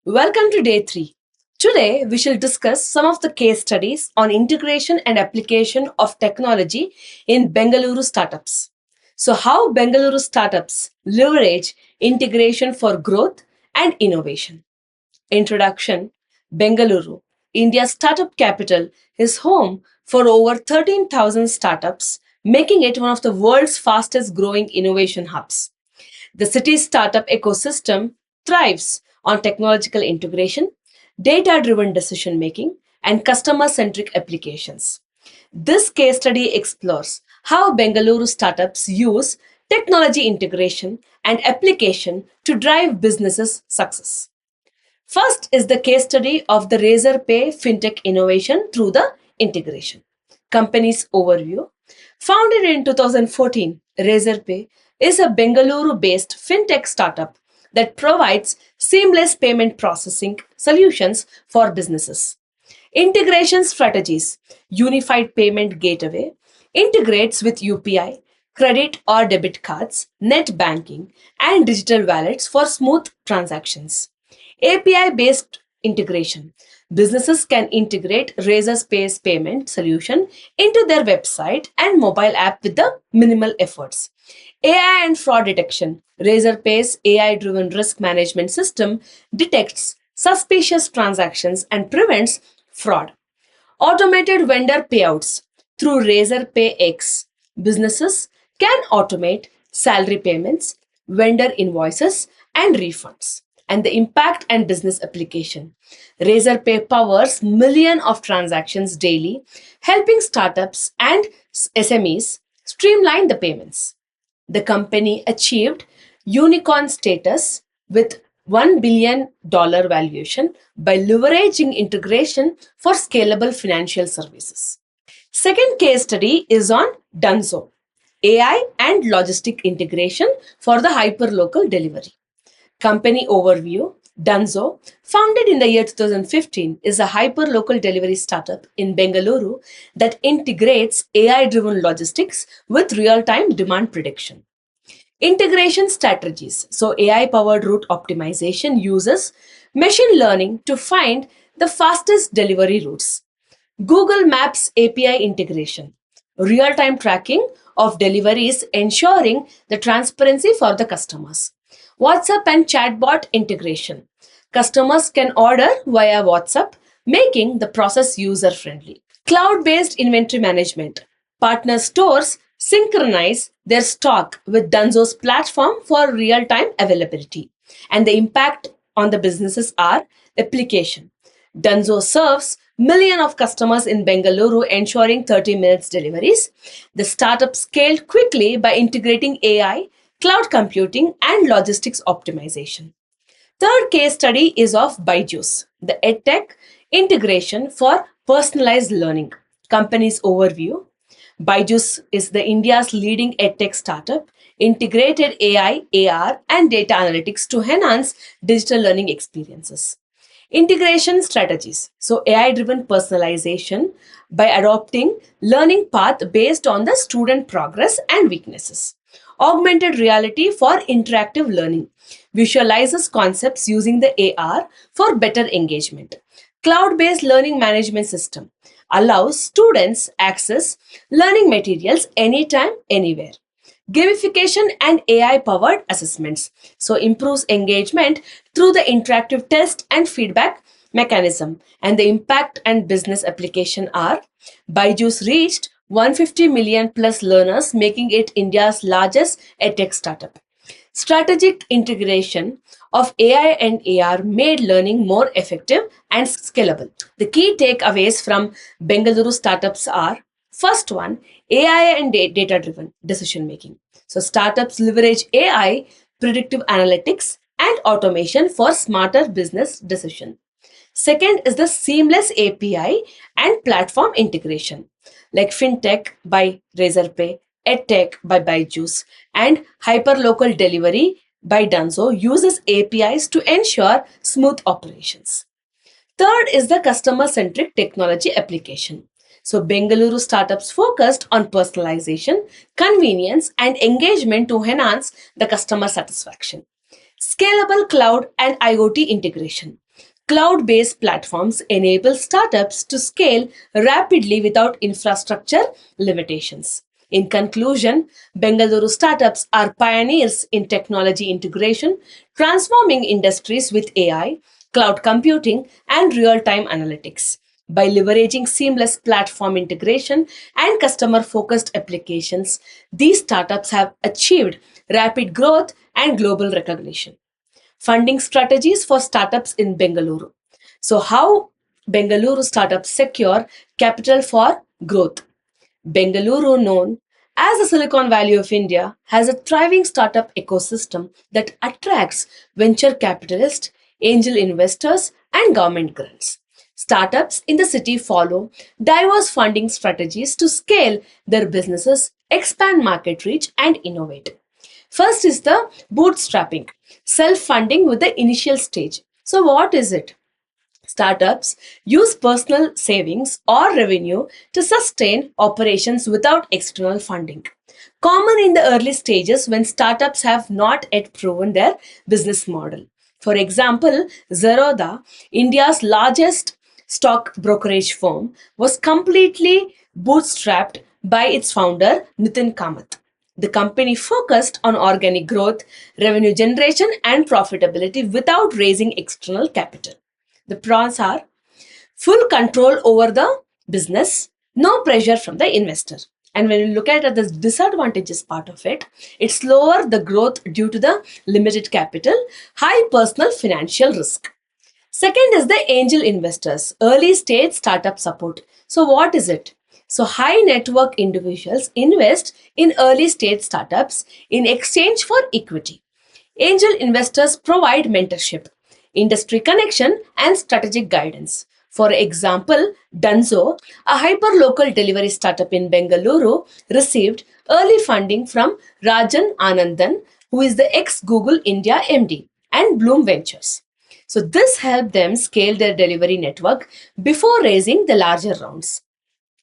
Welcome to day 3. Today, we shall discuss some of the case studies on integration and application of technology in Bengaluru startups. So, how Bengaluru startups leverage integration for growth and innovation. Introduction. Bengaluru, India's startup capital, is home for over 13,000 startups, making it one of the world's fastest growing innovation hubs. The city's startup ecosystem thrives on technological integration, data driven decision making, and customer centric applications. This case study explores how Bengaluru startups use technology integration and application to drive businesses' success. First is the case study of the Razorpay fintech innovation through the integration. Company's overview. Founded in 2014, Razorpay is a Bengaluru based fintech startup that provides seamless payment processing solutions for businesses. Integration strategies. Unified payment gateway integrates with UPI, credit or debit cards, net banking, and digital wallets for smooth transactions. API based integration. Businesses can integrate Razorpay's payment solution into their website and mobile app with the minimal efforts. AI and fraud detection. Razorpay's AI driven risk management system detects suspicious transactions and prevents fraud. Automated vendor payouts through Razorpay X. Businesses can automate salary payments, vendor invoices, and refunds. And the impact and business application. Razorpay powers millions of transactions daily, helping startups and SMEs streamline the payments. The company achieved unicorn status with $1 billion valuation by leveraging integration for scalable financial services. Second case study is on Dunzo, AI and logistic integration for the hyperlocal delivery. Company overview. Dunzo, founded in the year 2015, is a hyperlocal delivery startup in Bengaluru that integrates AI driven logistics with real time demand prediction. Integration strategies. So, AI powered route optimization uses machine learning to find the fastest delivery routes. Google Maps API integration, real time tracking of deliveries, ensuring the transparency for the customers. WhatsApp and chatbot integration. Customers can order via WhatsApp, making the process user friendly. Cloud based inventory management. Partner stores synchronize their stock with Dunzo's platform for real time availability. And the impact on the businesses are application. Dunzo serves millions of customers in Bengaluru, ensuring 30 minutes deliveries. The startup scaled quickly by integrating AI, cloud computing, and logistics optimization. Third case study is of Byju's, the EdTech integration for personalized learning. Company's overview. Byju's is the India's leading EdTech startup, integrated AI, AR, and data analytics to enhance digital learning experiences. Integration strategies. So, AI driven personalization by adopting learning path based on the student progress and weaknesses. Augmented reality for interactive learning visualizes concepts using the AR for better engagement. Cloud based learning management system allows students access learning materials anytime, anywhere. Gamification and AI powered assessments. So, improves engagement through the interactive test and feedback mechanism. And the impact and business application are Byju's reached 150 million plus learners, making it India's largest edtech startup. Strategic integration of AI and AR made learning more effective and scalable. The key takeaways from Bengaluru startups are first one, AI and data driven decision making. So, startups leverage AI, predictive analytics, and automation for smarter business decision. Second is the seamless API and platform integration, like FinTech by Razorpay, EdTech by Byju's, and hyperlocal delivery by Dunzo uses APIs to ensure smooth operations. Third is the customer centric technology application. So, Bengaluru startups focused on personalization, convenience, and engagement to enhance the customer satisfaction. Scalable cloud and IoT integration. Cloud-based platforms enable startups to scale rapidly without infrastructure limitations. In conclusion, Bengaluru startups are pioneers in technology integration, transforming industries with AI, cloud computing, and real time analytics. By leveraging seamless platform integration and customer focused applications, these startups have achieved rapid growth and global recognition. Funding strategies for startups in Bengaluru. So, how Bengaluru startups secure capital for growth? Bengaluru, known as the Silicon Valley of India, has a thriving startup ecosystem that attracts venture capitalists, angel investors, and government grants. Startups in the city follow diverse funding strategies to scale their businesses, expand market reach, and innovate. First is the bootstrapping, self funding with the initial stage. So, what is it? Startups use personal savings or revenue to sustain operations without external funding. Common in the early stages when startups have not yet proven their business model. For example, Zerodha, India's largest stock brokerage firm, was completely bootstrapped by its founder Nitin Kamath. The company focused on organic growth, revenue generation, and profitability without raising external capital. The pros are full control over the business, no pressure from the investor. And when you look at the disadvantages part of it, it's lower the growth due to the limited capital, high personal financial risk. Second is the angel investors, early stage startup support. So, what is it? So, high network individuals invest in early stage startups in exchange for equity. Angel investors provide mentorship, industry connection, and strategic guidance. For example, Dunzo, a hyperlocal delivery startup in Bengaluru, received early funding from Rajan Anandan, who is the ex Google India MD, and Bloom Ventures. So, this helped them scale their delivery network before raising the larger rounds.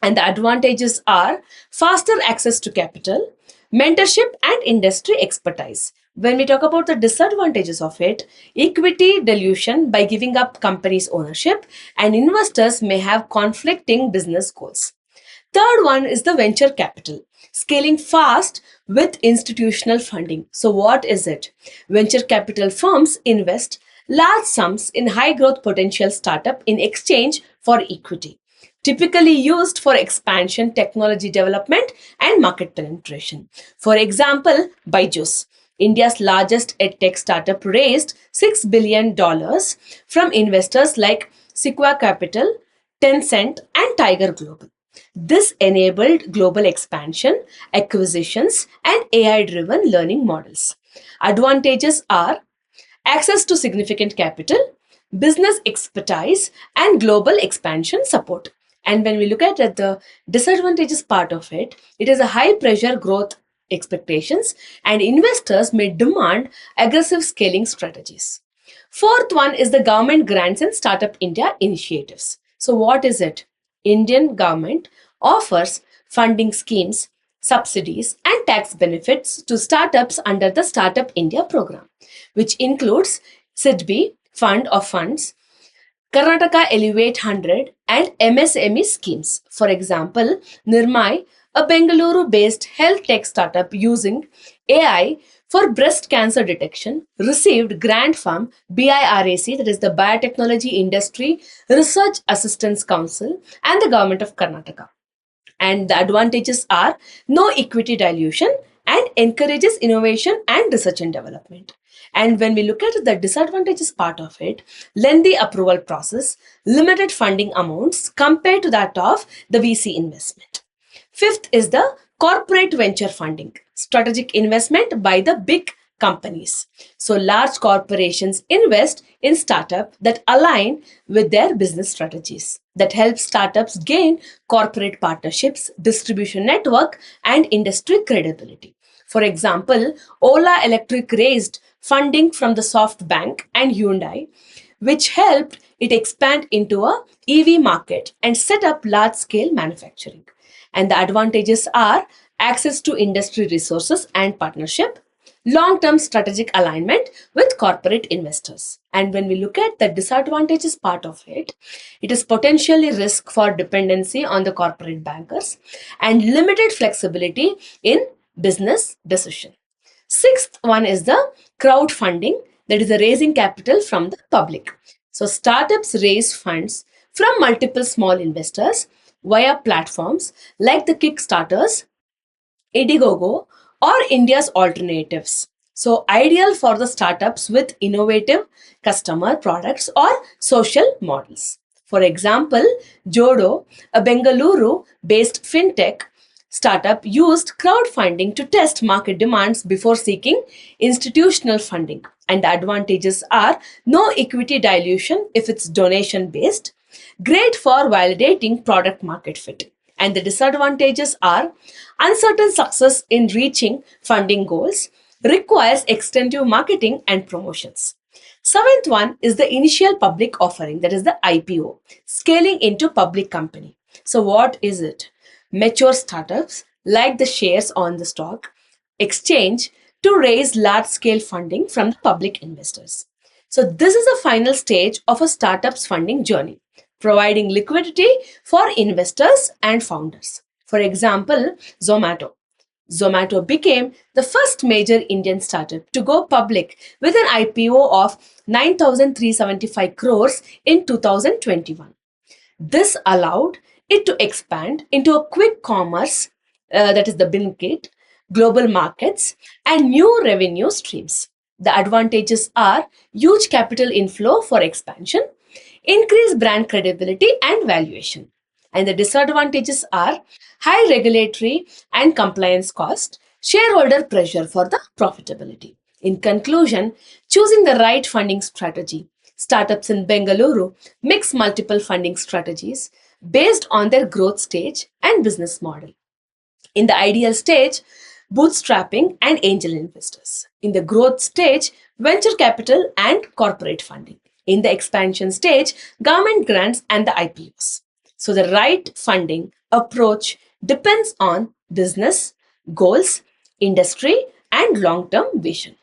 And the advantages are faster access to capital, mentorship, and industry expertise. When we talk about the disadvantages of it, equity dilution by giving up companies' ownership, and investors may have conflicting business goals. Third one is the venture capital, scaling fast with institutional funding. So, what is it? Venture capital firms invest large sums in high growth potential startup in exchange for equity, typically used for expansion, technology development, and market penetration. For example, Byju's, India's largest edtech startup, raised $6 billion dollars from investors like Sequoia Capital, Tencent, and Tiger Global. This enabled global expansion, acquisitions, and AI driven learning models. Advantages are access to significant capital, business expertise, and global expansion support. And when we look at the disadvantages part of it, it is a high pressure growth expectations, and investors may demand aggressive scaling strategies. Fourth one is the government grants and Startup India initiatives. So, what is it? Indian government offers funding schemes, subsidies, and tax benefits to startups under the Startup India program, which includes SIDBI Fund of Funds, Karnataka Elevate 100, and MSME schemes. For example, Nirmai, a Bengaluru based health tech startup using AI for breast cancer detection, received grant from BIRAC, that is the Biotechnology Industry Research Assistance Council, and the Government of Karnataka. And the advantages are no equity dilution and encourages innovation and research and development. And when we look at the disadvantages part of it, lengthy approval process, limited funding amounts compared to that of the VC investment. Fifth is the corporate venture funding, strategic investment by the big companies. So large corporations invest in startups that align with their business strategies, that help startups gain corporate partnerships, distribution network, and industry credibility. For example, Ola Electric raised funding from the SoftBank and Hyundai, which helped it expand into a EV market and set up large scale manufacturing. And the advantages are access to industry resources and partnership, long-term strategic alignment with corporate investors. And when we look at the disadvantages part of it, it is potentially risk for dependency on the corporate bankers and limited flexibility in business decision. Sixth one is the crowdfunding, that is the raising capital from the public. So startups raise funds from multiple small investors via platforms like the Kickstarters, Indiegogo, or India's alternatives. So, ideal for the startups with innovative customer products or social models. For example, Jodo, a Bengaluru based fintech startup, used crowdfunding to test market demands before seeking institutional funding. And the advantages are no equity dilution if it's donation based, great for validating product market fit. And the disadvantages are uncertain success in reaching funding goals, requires extensive marketing and promotions. Seventh one is the initial public offering, that is the IPO, scaling into public company. So, what is it? Mature startups, like the shares on the stock exchange, to raise large scale funding from the public investors. So, this is the final stage of a startup's funding journey, providing liquidity for investors and founders. For example, Zomato. Zomato became the first major Indian startup to go public with an IPO of 9,375 crores in 2021. This allowed it to expand into a quick commerce, that is the Blinkit, global markets, and new revenue streams. The advantages are huge capital inflow for expansion, increased brand credibility and valuation. And the disadvantages are high regulatory and compliance cost, shareholder pressure for the profitability. In conclusion, choosing the right funding strategy. Startups in Bengaluru mix multiple funding strategies based on their growth stage and business model. In the ideal stage, bootstrapping and angel investors. In the growth stage, venture capital and corporate funding. In the expansion stage, government grants and the IPOs. So, the right funding approach depends on business, goals, industry, and long term vision.